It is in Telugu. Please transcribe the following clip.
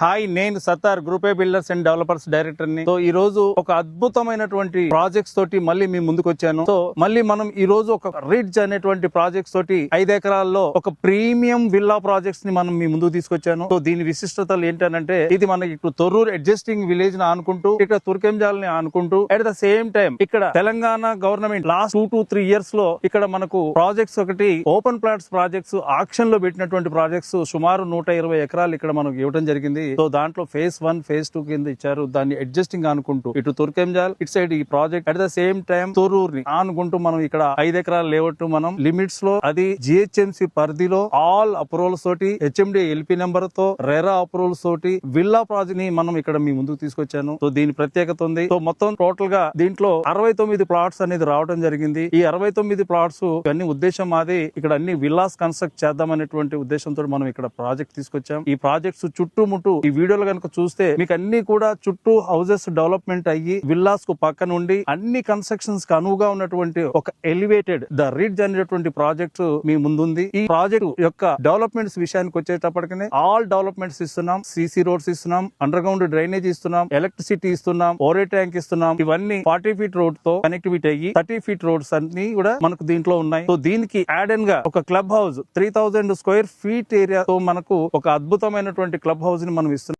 హాయ్, నేను Sattar group A builders and developers director ని. సో ఈ రోజు ఒక అద్భుతమైనటువంటి ప్రాజెక్ట్స్ తోటి మళ్ళీ మీ ముందుకు వచ్చాను. సో మళ్ళీ మనం ఈ రోజు ఒక రిడ్జ్ అనేటువంటి ప్రాజెక్ట్స్ తోటి 5 ఎకరాల్లో ఒక ప్రీమియం విల్లా ప్రాజెక్ట్స్ ని మనం మీ ముందుకు తీసుకొచ్చాను. సో దీని విశిష్టతలు ఏంటంటే, ఇది మనకి ఇప్పుడు తొర్రూరు అడ్జస్టింగ్ విలేజ్ ని ఆనుకుంటూ, ఇక్కడ తుర్కెంజాల్ ని ఆనుకుంటూ, అట్ ద సేమ్ టైం ఇక్కడ Telangana government last 2 to 3 years లో ఇక్కడ మనకు ప్రాజెక్ట్స్ ఒకటి ఓపెన్ ప్లాట్స్ ప్రాజెక్ట్స్ ఆక్షన్ లో పెట్టినటువంటి ప్రాజెక్ట్స్ సుమారు 120 ఎకరాలు ఇక్కడ మనకు ఇవ్వడం జరిగింది. సో దాంట్లో phase 1 phase 2 కింద ఇచ్చారు. దాన్ని అడ్జస్టింగ్ అనుకుంటూ ఇటు తుర్కెంజాల్ ఇటు సైడ్ ఈ project at the same time తొర్రూరుని ఆనుకుంటూ మనం ఇక్కడ 5 ఎకరాల లేఅవుట్ మనం లిమిట్స్ లో, అది జిహెచ్ఎంసి పరిధిలో ఆల్ అప్రూవల్స్ తోటి, హెచ్ఎండి ఎల్పి నెంబర్ తో, రెరా అప్రూవల్స్ తోటి విల్లా ప్రాజెక్ట్ ని మనం ఇక్కడ మీ ముందుకు తీసుకొచ్చాను. సో దీని ప్రత్యేకత ఉంది. సో మొత్తం టోటల్ గా దీంట్లో 69 ప్లాట్స్ అనేది రావడం జరిగింది. ఈ 69 ప్లాట్స్ అన్ని ఉద్దేశం మాది ఇక్కడ అన్ని విల్లాస్ కన్స్ట్రక్ట్ చేద్దాం అనేటువంటి ఉద్దేశంతో మనం ఇక్కడ ప్రాజెక్ట్ తీసుకొచ్చాం. ఈ ప్రాజెక్ట్స్ చుట్టుముట్టు ఈ వీడియోలో కనుక చూస్తే మీకు అన్ని కూడా చుట్టూ హౌసెస్ డెవలప్మెంట్ అయ్యి విల్లాస్ కు పక్క నుండి అన్ని కన్స్ట్రక్షన్స్ కి అనువుగా ఉన్నటువంటి ఒక ఎలివేటెడ్ ద రిడ్జ్ అనేటువంటి ప్రాజెక్ట్ మీ ముందుంది. ఈ ప్రాజెక్ట్ యొక్క డెవలప్మెంట్స్ విషయానికి వచ్చేటప్పటికనే ఆల్ డెవలప్మెంట్స్ ఇస్తున్నాం. సిసి రోడ్స్ ఇస్తున్నాం, అండర్ గ్రౌండ్ డ్రైనేజ్ ఇస్తున్నాం, ఎలక్ట్రిసిటీ ఇస్తున్నాం, ఓరే ట్యాంక్ ఇస్తున్నాం. ఇవన్నీ 40 feet రోడ్ తో కనెక్టివిటీ అయ్యి 30 feet రోడ్స్ అన్ని కూడా మనకు దీంట్లో ఉన్నాయి. సో దీనికి యాడ్ అండ్ గా ఒక club house 3000 square feet area తో మనకు ఒక అద్భుతమైనటువంటి క్లబ్ హౌస్ ని మనం ఇస్తున్నాం.